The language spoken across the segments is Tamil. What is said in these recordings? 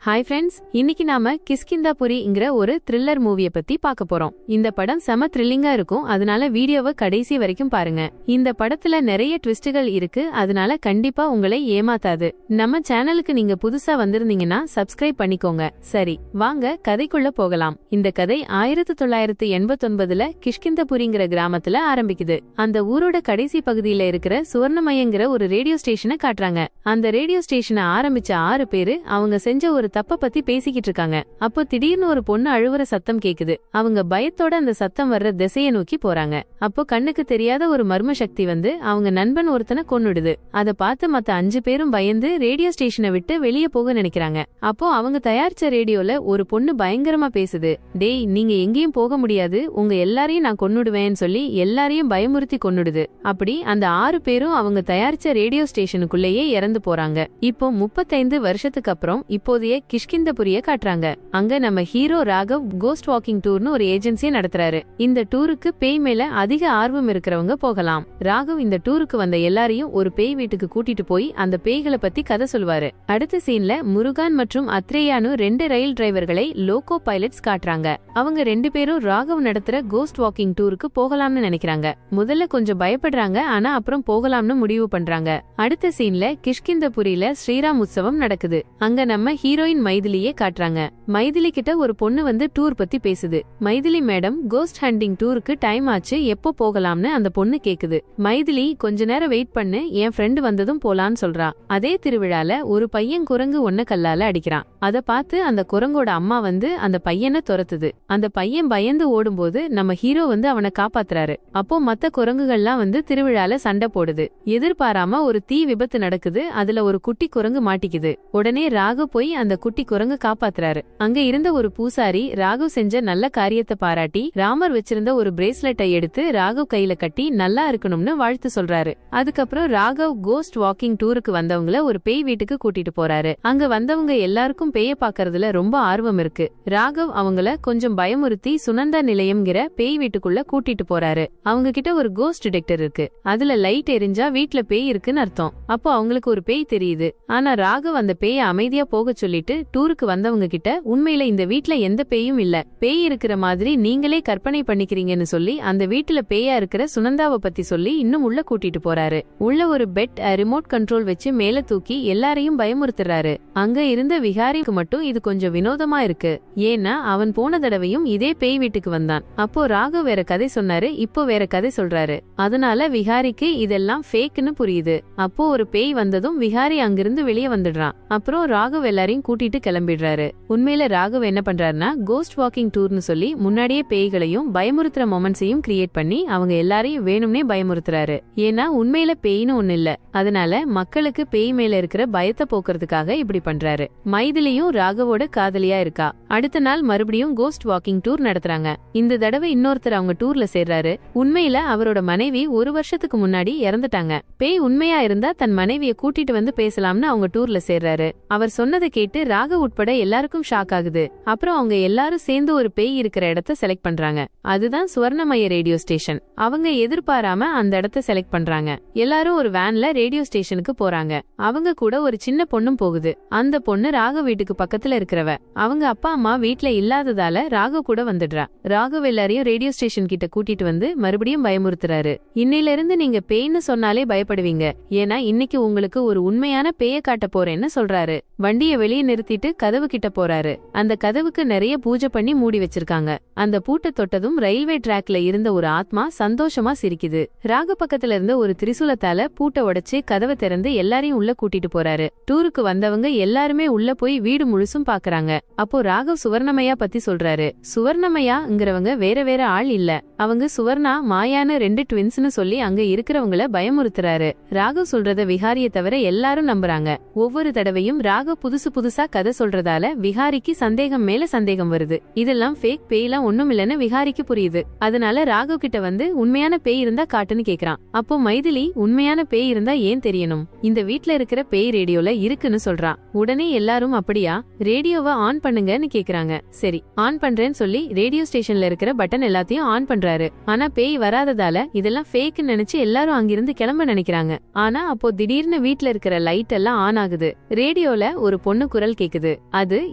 ஹாய் ஃப்ரெண்ட்ஸ், இன்னைக்கு நாம கிஷ்கிந்தாபுரிங்கிற ஒரு த்ரில்லர் மூவியை பத்தி பார்க்க போறோம். இந்த படம் செம த்ரில்லிங்கா இருக்கும், அதனால வீடியோவை கடைசி வரைக்கும் பாருங்க. இந்த படத்துல நிறைய ட்விஸ்டுகள் இருக்கு, அதனால கண்டிப்பா உங்களை ஏமாத்தாது. நம்ம சேனலுக்கு நீங்க புதுசா வந்திருந்தீங்கன்னா சப்ஸ்கிரைப் பண்ணிக்கோங்க. சரி, வாங்க கதைக்குள்ள போகலாம். இந்த கதை 1989ல கிஷ்கிந்தாபுரிங்கிற கிராமத்துல ஆரம்பிக்குது. அந்த ஊரோட கடைசி பகுதியில இருக்கிற சுவர்ணமயங்கிற ஒரு ரேடியோ ஸ்டேஷனை காட்டுறாங்க. அந்த ரேடியோ ஸ்டேஷனை ஆரம்பிச்ச 6 பேரு அவங்க செஞ்ச ஒரு தப்ப பத்தி பேசிக்கிட்டு இருக்காங்க. அப்போ திடீர்னு ஒரு பொண்ணு அழுவுற சத்தம் கேக்குது. அவங்க பயத்தோட அந்த சத்தம் வர்ற திசையை நோக்கி போறாங்க. அப்போ கண்ணுக்கு தெரியாத ஒரு மர்ம சக்தி வந்து அவங்க நண்பன் ஒருத்தனை கொன்னுடுது. அதை பார்த்து மத்த 5 பேரும் பயந்து ரேடியோ ஸ்டேஷனை விட்டு வெளியே போக நினைக்கிறாங்க. அப்போ அவங்க தயாரிச்ச ரேடியோல ஒரு பொண்ணு பயங்கரமா பேசுது. டேய், நீங்க எங்கேயும் போக முடியாது, உங்க எல்லாரையும் நான் கொன்னுடுவேன்னு சொல்லி எல்லாரையும் பயமுறுத்தி கொன்னுடுது. அப்படி அந்த 6 பேரும் அவங்க தயாரிச்ச ரேடியோ ஸ்டேஷனுக்குள்ளேயே இறந்து போறாங்க. இப்போ 35 வருஷத்துக்கு அப்புறம் இப்போதைய கிஷ்கிந்தாபுரிய காட்டுறாங்க. அங்க நம்ம ஹீரோ ராகவ் கோஸ்ட் வாக்கிங் டூர்னு ஒரு ஏஜென்சியை நடத்துறாரு. இந்த டூருக்கு பேய் மேல அதிக ஆர்வம் இருக்கிறவங்க போகலாம். ராகவ் இந்த டூருக்கு வந்த எல்லாரையும் ஒரு பேய் வீட்டுக்கு கூட்டிட்டு போய் அந்த பேய்களை பத்தி கதை சொல்லுவாரு. அடுத்த சீன்ல முருகான் மற்றும் அத்ரேயானு 2 ரயில் டிரைவர்களை லோகோ பைலட்ஸ் காட்டுறாங்க. அவங்க 2 பேரும் ராகவ் நடத்துற கோஸ்ட் வாக்கிங் டூருக்கு போகலாம்னு நினைக்கிறாங்க. முதல்ல கொஞ்சம் பயப்படுறாங்க, ஆனா அப்புறம் போகலாம்னு முடிவு பண்றாங்க. அடுத்த சீன்ல கிஷ்கிந்தாபுரியில ஸ்ரீராம் உற்சவம் நடக்குது. அங்க நம்ம ஹீரோயின் மைதிலியே காட்டுறாங்க. மைதிலி கிட்ட ஒரு பொண்ணு வந்து டூர் பத்தி பேசுது. மைதிலி மேடம், கோஸ்ட் ஹண்டிங் டூருக்கு டைம் ஆச்சு, எப்போ போகலாம்னு அந்த பொண்ணு கேக்குது. மைதிலி, கொஞ்ச நேரம் வெயிட் பண்ணு, என் ஃப்ரெண்டு வந்ததும் போலான்னு சொல்றா. அதே திருவிழால ஒரு பையன் குரங்கு ஒன்ன கல்லால அடிக்கிறான். அத பார்த்து அந்த குரங்கோட அம்மா வந்து அந்த பையனை துரத்துது. அந்த பையன் பயந்து ஓடும்போது நம்ம ஹீரோ வந்து அவனை காப்பாத்துறாரு. அப்போ மத்த குரங்குகள்லாம் வந்து திருவிழால சண்டை போடுது. எதிர்பாராம ஒரு தீ விபத்து நடக்குது. அதுல ஒரு குட்டி குரங்கு மாட்டிக்குது. உடனே ராகவ் போய் அந்த குட்டி குரங்கு காப்பாத்துறாரு. அங்க இருந்த ஒரு பூசாரி ராகவ் செஞ்ச நல்ல காரியத்தை பாராட்டி ராமர் வச்சிருந்த ஒரு பிரேஸ்லெட்டை எடுத்து ராகவ் கையில கட்டி நல்லா இருக்கணும்னு வாழ்த்து சொல்றாரு. அதுக்கப்புறம் ராகவ் கோஸ்ட் வாக்கிங் டூருக்கு வந்தவங்கள ஒரு பேய் வீட்டுக்கு கூட்டிட்டு போறாரு. அங்க வந்தவங்க எல்லாருக்கும் பேய பாக்கறதுல ரொம்ப ஆர்வம் இருக்கு. ராகவ் அவங்கள கொஞ்சம் பயமுறுத்தி சுனந்தா நிலையம்ங்கிற பேய் வீட்டுக்குள்ள கூட்டிட்டு போறாரு. அவங்க கிட்ட ஒரு கோஸ்ட் டிடெக்டர் இருக்கு. அதுல லைட் எரிஞ்சா வீட்ல பேய் இருக்குன்னு அர்த்தம். அப்போ அவங்களுக்கு ஒரு பேய் தெரியுது. ஆனா ராகவ் அந்த பேய அமைதியா போக சொல்லிட்டு டூருக்கு வந்தவங்க கிட்ட உண்மையில இந்த வீட்ல எந்த பேயும் இல்ல, பேய் இருக்கிற மாதிரி நீங்களே கற்பனை பண்ணிக்கிறீங்கன்னு சொல்லி அந்த வீட்டுல பேயா இருக்கிற சுனந்தாவை பத்தி சொல்லி இன்னும் உள்ள கூட்டிட்டு போறாரு. உள்ள ஒரு பெட் ரிமோட் கண்ட்ரோல் வச்சு மேல தூக்கி எல்லாரையும் பயமுறுத்துறாரு. அங்க இருந்த விகாரிக்கு மட்டும் இது கொஞ்சம் வினோதமா இருக்கு. ஏன்னா அவன் போன தடவையும் இதே பேய் வீட்டுக்கு வந்தான். அப்போ ராகவ் வேற கதை சொன்னாரு, இப்போ வேற கதை சொல்றாரு. அதனால விகாரிக்கு இதெல்லாம் ஃபேக்னு புரியுது. அப்போ ஒரு பேய் வந்ததும் விகாரி அங்கிருந்து வெளியே வந்துடுறான். அப்புறம் ராகவ் எல்லாரையும் கூட்டிட்டு கிளம்பிடுறாரு. உண்மையில ராகவ் என்ன பண்றாருன்னா கோஸ்ட் வாக்கிங் டூர்னு சொல்லி முன்னாடியே பேய்களையும் பயமுறுத்துற மொமெண்ட்ஸையும் கிரியேட் பண்ணி அவங்க எல்லாரையும் வேணும்னே பயமுறுத்துறாரு. ஏன்னா உண்மையில பேய்னு ஒண்ணு இல்ல, அதனால மக்களுக்கு பேய் மேல இருக்கிற பயத்தை போக்குறதுக்காக இப்படி பண்றாரு. மைதிலியும் ராகவோட காதலியா இருக்கா. அடுத்த நாள் மறுபடியும் கோஸ்ட் வாக்கிங் டூர் நடத்துறாங்க. இந்த தடவை இன்னொருத்தர் அவங்க டூர்ல சேர்றாரு. உண்மையில அவரோட மனைவி 1 வருஷத்துக்கு முன்னாடி இறந்துட்டாங்க. பேய் உண்மையா இருந்தா தன் மனைவிய கூட்டிட்டு வந்து பேசலாம்னு அவங்க டூர்ல சேர்றாரு. அவர் சொன்னதை கேட்டு ராகவ் உட்பட எல்லாருக்கும் ஷாக் ஆகுது. அப்புறம் அவங்க எல்லாரும் சேர்ந்து ஒரு பேய் இருக்கிற இடத்த செலக்ட் பண்றாங்க. அதுதான் சுவர்ணமய ரேடியோ ஸ்டேஷன். அவங்க எதிர்பாராம அந்த இடத்த செலக்ட் பண்றாங்க. எல்லாரும் ஒரு வேன்ல ரேடியோ ஸ்டேஷனுக்கு போறாங்க. அவங்க கூட ஒரு சின்ன பொண்ணும் போகுது. அந்த பொண்ணு ராகவ் வீட்டுக்கு பக்கத்துல இருக்கிறவ. அவங்க அப்பா அம்மா வீட்ல இல்லாததால ராகவ் கூட வந்துடுறா. ராகவ் எல்லாரையும் ரேடியோ ஸ்டேஷன் கிட்ட கூட்டிட்டு வந்து மறுபடியும் பயமுறுத்துறாரு. இன்னையில இருந்து நீங்க பேய்னு சொன்னாலே பயப்படுவீங்க, ஏன்னா இன்னைக்கு உங்களுக்கு ஒரு உண்மையான பேய காட்ட போறேன்னு சொல்றாரு. வண்டிய வெளியே நிறுத்திட்டு கதவு கிட்ட போறாரு. அந்த கதவுக்கு நிறைய பூஜை பண்ணி மூடி வச்சிருக்காங்க. அந்த பூட்டை தொட்டதும் ரயில்வே டிராக்ல இருந்த ஒரு ஆத்மா சந்தோஷமா சிரிக்குது. ராக பக்கத்துல இருந்த ஒரு திரிசூலத்தால பூட்டை உடைச்சு கதவை திறந்து எல்லாரையும் உள்ள கூட்டிட்டு போறாரு. டூருக்கு வந்தவங்க எல்லாருமே உள்ள போய் வீடு முழுசும் பாக்குறாங்க. அப்போ ராகவ் சுவர்ணமயா பத்தி சொல்றாரு. சுவர்ணமயாங்கிறவங்க வேற வேற ஆள் இல்ல, அவங்க சுவர்ணா மாயான 2 ட்வின்ஸ்னு சொல்லி அங்க இருக்கிறவங்கள பயமுறுத்துறாரு. ராகவ் சொல்றத விகாரிய தவிர எல்லாரும் நம்புறாங்க. ஒவ்வொரு தடவையும் ராகவ் புதுசா கதை சொல்றதால விகாரிக்கு மைதிலிக்கு சந்தேகம் மேல சந்தேகம் வருது. இதெல்லாம் ஃபேக் பேய்லாம் ஒண்ணும் இல்லன்னு விஹாரிக்கு புரியுது. அதனால ராகவ் கிட்ட வந்து உண்மையான பேய் இருந்தா காட்டுன்னு கேக்குறான். அப்போ மைதிலி உண்மையான பேய் இருந்தா ஏன் தெரியணும், இந்த வீட்ல இருக்கிற பேய் ரேடியோல இருக்குன்னு சொல்றா. உடனே எல்லாரும் அப்படியா, ரேடியோவை ஆன் பண்ணுங்கன்னு கேக்குறாங்க. சரி ஆன் பண்றேன்னு சொல்லி ரேடியோ ஸ்டேஷன்ல இருக்கிற பட்டன் எல்லாத்தையும் ஆன் பண்றாரு. ஆனா பேய் வராததால இதெல்லாம் ஃபேக்னு நினைச்சு எல்லாரும் அங்கிருந்து கிளம்ப நினைக்கிறாங்க. ஆனா அப்போ திடீர்னு வீட்ல இருக்கிற லைட் எல்லாம் ஆன் ஆகுது. ரேடியோல ஒரு பொண்ணு குரல் கேக்குது. அது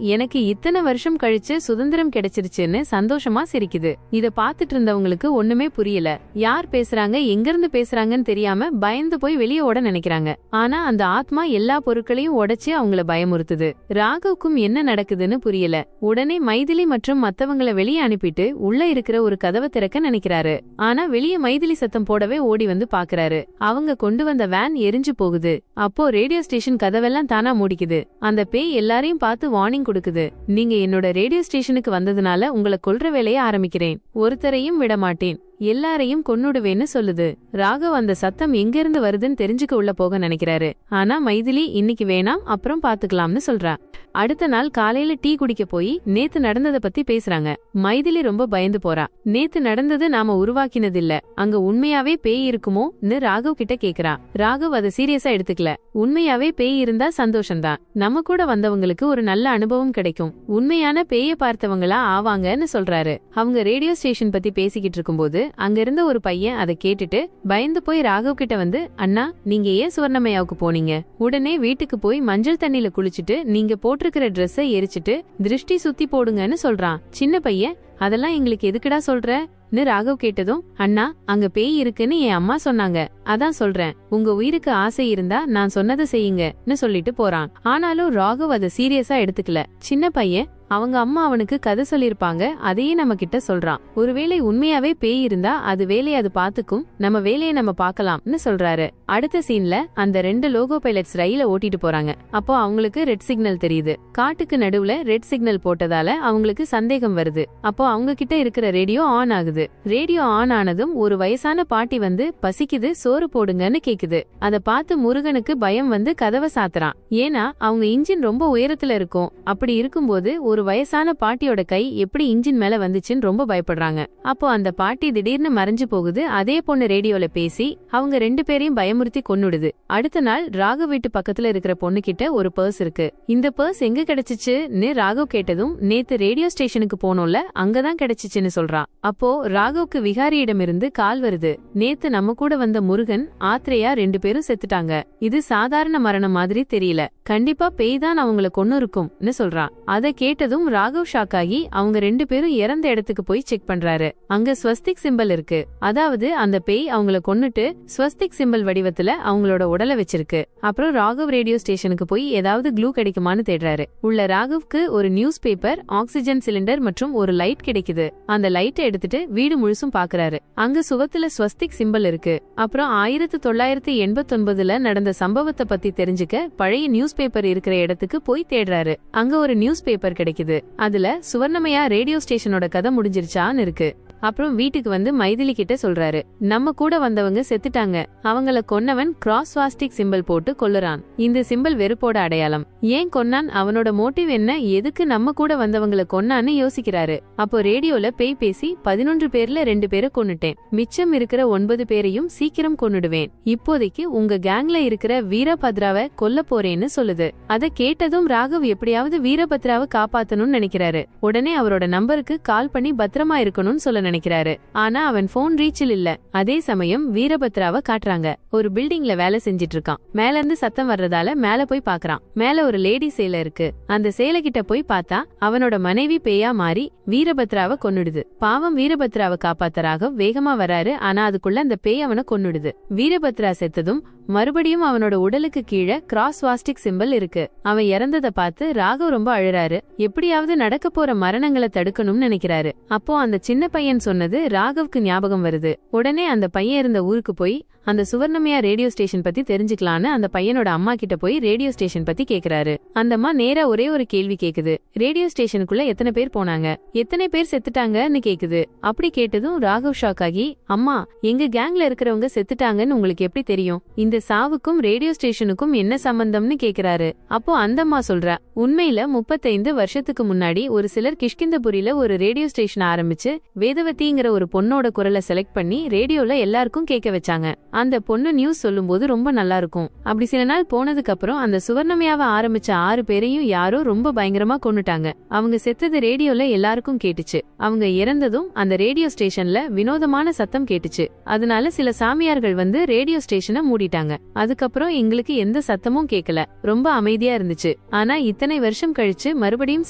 எனக்கு இத்தனை வருஷம் கழிச்சு சுதந்திரம் கிடைச்சிருச்சுன்னு சந்தோஷமா சிரிக்குது. இத பாத்துட்டு இருந்தவங்களுக்கு ஒண்ணுமே புரியல. யார் பேசுறாங்க, எங்க இருந்து பேசுறாங்கன்னு தெரியாம பயந்து போய் வெளியே ஓட நினைக்கிறாங்க. ஆனா அந்த ஆத்மா எல்லா பொருட்களையும் உடைச்சு அவங்கள பயமுறுத்துது. ராகவுக்கும் என்ன நடக்குதுன்னு புரியல. உடனே மைதிலி மற்றும் மத்தவங்களை வெளியே அனுப்பிட்டு உள்ள இருக்கிற ஒரு கதவை திறக்க நினைக்கிறாரு. ஆனா வெளியே மைதிலி சத்தம் போடவே ஓடி வந்து பாக்குறாரு. அவங்க கொண்டு வந்த வேன் எரிஞ்சு போகுது. அப்போ ரேடியோ ஸ்டேஷன் கதவெல்லாம் தானா மூடிக்குது. அந்த பேய் எல்லாரையும் பார்த்து வார்னிங் கொடுக்குது. நீங்க என்னோட ரேடியோ ஸ்டேஷனுக்கு வந்ததுனால உங்களை கொல்ற வேலையை ஆரம்பிக்கிறேன். ஒருத்தரையும் விட மாட்டேன், எல்லாரையும் கொன்னுடுவேன்னு சொல்லுது. ராகவ் அந்த சத்தம் எங்க இருந்து வருதுன்னு தெரிஞ்சுக்க உள்ள போக நினைக்கிறாரு. ஆனா மைதிலி இன்னைக்கு வேணாம், அப்புறம் பாத்துக்கலாம்னு சொல்றா. அடுத்த நாள் காலையில டீ குடிக்க போய் நேத்து நடந்தத பத்தி பேசுறாங்க. மைதிலி ரொம்ப பயந்து போறா. நேத்து நடந்தது நாம உருவாக்கினதில்ல, அங்க உண்மையாவே பேய் இருக்குமோன்னு ராகவ் கிட்ட கேக்குறா. ராகவ் அதை சீரியஸா எடுத்துக்கல. உண்மையாவே பேய் இருந்தா சந்தோஷம்தான், நம்ம கூட வந்தவங்களுக்கு ஒரு நல்ல அனுபவம் கிடைக்கும், உண்மையான பேய பார்த்தவங்களா ஆவாங்கன்னு சொல்றாரு. அவங்க ரேடியோ ஸ்டேஷன் பத்தி பேசிக்கிட்டு இருக்கும்போது அங்க இருந்த ஒரு பையன் அதை கேட்டுட்டு பயந்து போய் ராகவ் கிட்ட வந்து, அண்ணா நீங்க ஏன் சுவர்ணமயாவுக்கு போனீங்க, உடனே வீட்டுக்கு போய் மஞ்சள் தண்ணில குளிச்சுட்டு நீங்க போட்டிருக்கிற ட்ரெஸ்ஸை எரிச்சிட்டு திருஷ்டி சுத்தி போடுங்கன்னு சொல்றான். சின்ன பையன், அதெல்லாம் எங்களுக்கு எதுக்குடா சொல்றன்னு ராகவ் கேட்டதும், அண்ணா அங்க பேய் இருக்குன்னு என் அம்மா சொன்னாங்க, அதான் சொல்றேன், உங்க உயிருக்கு ஆசை இருந்தா நான் சொன்னதை செய்யுங்கன்னு சொல்லிட்டு போறான். ஆனாலும் ராகவ் அதை சீரியஸா எடுத்துக்கல. சின்ன பையன், அவங்க அம்மா அவனுக்கு கதை சொல்லிருப்பாங்க, அதையே நம்ம கிட்ட சொல்றான். ஒருவேளை உண்மையாவே பேய் இருந்தா அது வேலையை அது பாத்துக்கும், நம்ம வேலையை நம்ம பாக்கலாம்னு சொல்றாரு. அடுத்த சீன்ல அந்த 2 லோகோ பைலட்ஸ் ரயில ஓட்டிட்டு போறாங்க. அப்போ அவங்களுக்கு ரெட் சிக்னல் தெரியுது. காட்டுக்கு நடுவுல ரெட் சிக்னல் போட்டதால அவங்களுக்கு சந்தேகம் வருது. அப்போ அவங்க கிட்ட இருக்கிற ரேடியோ ஆன் ஆகுது. ரேடியோ ஆன் ஆனதும் ஒரு வயசான பாட்டி வந்து பசிக்குது சோறு போடுங்கன்னு கேக்குது. அத பார்த்து முருகனுக்கு பயம் வந்து கதவை சாத்துறான். ஏன்னா அவங்க இன்ஜின் ரொம்ப உயரத்துல இருக்கும். அப்படி இருக்கும்போது ஒரு வயசான பாட்டியோட கை எப்படி இன்ஜின் மேல வந்துச்சுன்னு ரொம்ப பயப்படுறாங்க. அப்போ அந்த பாட்டி திடீர்னு மறைஞ்சு போகுது. அதே பொண்ணு ரேடியோல பேசி அவங்க 2 பேரையும் பயமுறுத்தி கொன்னுடுது. அடுத்த நாள் ராகவ் வீட்டு பக்கத்துல இருக்கிற பொண்ணு கிட்ட ஒரு பர்ஸ் இருக்கு. இந்த பர்ஸ் எங்க கிடைச்சிச்சுன்னு ராகவ் கேட்டதும், நேத்து ரேடியோ ஸ்டேஷனுக்கு போனோம்ல அங்கதான் கிடைச்சிச்சுன்னு சொல்றான். அப்போ ராகவுக்கு விகாரியிடமிருந்து கால் வருது. நேத்து நம்ம கூட வந்த முருகன், ஆத்ரேயா 2 பேரும் செத்துட்டாங்க. இது சாதாரண மரணம் மாதிரி தெரியல, கண்டிப்பா பேய் தான் அவங்கள கொன்னு இருக்கும்னு சொல்றான். அதை கேட்டதும் ராகவ் ஷாக் ஆகி அவங்க 2 பேரும் இறந்த இடத்துக்கு போய் செக் பண்றாரு. அங்க ஸ்வஸ்திக் சிம்பல் இருக்கு. அதாவது அந்த பேய் அவங்கள கொன்னுட்டு ஸ்வஸ்திக் சிம்பல் வடிவத்துல அவங்களோட உடலை வச்சிருக்கு. அப்புறம் ராகவ் ரேடியோ ஸ்டேஷனுக்கு போய் ஏதாவது க்ளூ கிடைக்குமான்னு தேடுறாரு. உள்ள ராகவ்க்கு ஒரு நியூஸ் பேப்பர், ஆக்சிஜன் சிலிண்டர் மற்றும் ஒரு லைட் கிடைக்குது. அந்த லைட்டை எடுத்துட்டு வீடு முழுசும் பாக்குறாரு. அங்க சுவத்துல ஸ்வஸ்திக் சிம்பல் இருக்கு. அப்புறம் 1989ல நடந்த சம்பவத்தை பத்தி தெரிஞ்சுக்க பழைய நியூஸ் பேப்பர் இருக்கிற இடத்துக்கு போய் தேடுறாரு. அங்க ஒரு நியூஸ் பேப்பர் கிடைக்குது. அதுல சுவர்ணமயா ரேடியோ ஸ்டேஷனோட கதை முடிஞ்சிருச்சான்னு இருக்கு. அப்புறம் வீட்டுக்கு வந்து மைதிலி கிட்ட சொல்றாரு, நம்ம கூட வந்தவங்க செத்துட்டாங்க, அவங்கள கொன்னவன் கிராஸ் ஸ்வாஸ்டிக் சிம்பல் போட்டு கொல்லுறான். இந்த சிம்பல் வெறுப்போட அடையாளம். ஏன் கொன்னான், அவனோட மோட்டிவ் என்ன, எதுக்கு நம்ம கூட வந்தவங்கள கொன்னான்னு யோசிக்கிறாரு. அப்போ ரேடியோல பேய் பேசி 11 பேர்ல 2 பேரை கொன்னுட்டேன், மிச்சம் இருக்கிற 9 பேரையும் சீக்கிரம் கொன்னுடுவேன், இப்போதைக்கு உங்க கேங்ல இருக்கிற வீரபத்ராவை கொல்ல போறேன்னு சொல்லுது. அதை கேட்டதும் ராகவ் எப்படியாவது வீரபத்ராவை காப்பாத்தணும்னு நினைக்கிறாரு. உடனே அவரோட நம்பருக்கு கால் பண்ணி பத்திரமா இருக்கணும்னு சொல்ல நினைக்கிறாரு. ஆனா அவன் போன் ரீச்சில் இல்ல. அதே சமயம் வீரபத்ராவை காட்டுறாங்க. ஒரு பில்டிங்ல வேலை செஞ்சிட்டு இருக்கான். மேல இருந்து சத்தம் வர்றதால மேல போய் பாக்குறான். மேல ஒரு லேடி சேலை இருக்கு. அந்த சேலை கிட்ட போய் பார்த்தா அவனோட மனைவி பேயா மாறி வீரபத்ராவை கொன்னுடுது. பாவம் வீரபத்ராவை காப்பாத்தராக வேகமா வராரு. ஆனா அதுக்குள்ள அந்த பேய் அவனை கொன்னுடுது. வீரபத்ரா செத்ததும் மறுபடியும் அவனோட உடலுக்கு கீழே கிராஸ் ஸ்வாஸ்டிக் சிம்பல் இருக்கு. அவன் இறந்ததை பார்த்து ராகவ் ரொம்ப அழுறாரு. எப்படியாவது நடக்க போற மரணங்களை தடுக்கணும்னு நினைக்கிறாரு. அப்போ அந்த சின்ன பையன் சொன்னது ராகவ்க்கு ஞாபகம் வருது. உடனே அந்த பையன் இருந்த ஊருக்கு போய் அந்த சுவர்ணமயா ரேடியோ ஸ்டேஷன் பத்தி தெரிஞ்சுக்கலான்னு அந்த பையனோட அம்மா கிட்ட போய் ரேடியோ ஸ்டேஷன் பத்தி கேக்குறாரு. அந்த அம்மா நேரா ஒரே ஒரு கேள்வி கேக்குது, ரேடியோ ஸ்டேஷனுக்குள்ள எத்தனை பேர் போனாங்க, எத்தனை பேர் செத்துட்டாங்கன்னு கேக்குது. அப்படி கேட்டதும் ராகவ் ஷாக் ஆகி, அம்மா எங்க கேங்ல இருக்கிறவங்க செத்துட்டாங்கன்னு உங்களுக்கு எப்படி தெரியும், இந்த சாவுக்கும் ரேடியோ ஸ்டேஷனுக்கும் என்ன சம்பந்தம்னு கேக்குறாரு. அப்போ அந்த அம்மா சொல்றா, உண்மையில 35 வருஷத்துக்கு முன்னாடி ஒரு சிலர் கிஷ்கிந்தபுரியில ஒரு ரேடியோ ஸ்டேஷன் ஆரம்பிச்சு வேதவதிங்கிற ஒரு பொண்ணோட குரலை செலக்ட் பண்ணி ரேடியோல எல்லாருக்கும் கேட்க வச்சாங்க. அந்த பொண்ணு நியூஸ் சொல்லும்போது ரொம்ப நல்லா இருக்கும். அப்படி சில நாள் போனதுக்கு அப்புறம் அந்த சுவர்ணமையாவை ஆரம்பிச்ச 6 பேரையும் யாரோ ரொம்ப பயங்கரமா கொன்னுட்டாங்க. அவங்க செத்தது ரேடியோல எல்லாருக்கும் கேட்டுச்சு. அவங்க இறந்ததும் அந்த ரேடியோ ஸ்டேஷன்ல வினோதமான சத்தம் கேட்டுச்சு. அதனால சில சாமியார்கள் வந்து ரேடியோ ஸ்டேஷனை மூடிட்டாங்க. அதுக்கப்புறம் எங்களுக்கு எந்த சத்தமும் கேட்கல, ரொம்ப அமைதியா இருந்துச்சு. ஆனா இத்தனை வருஷம் கழிச்சு மறுபடியும்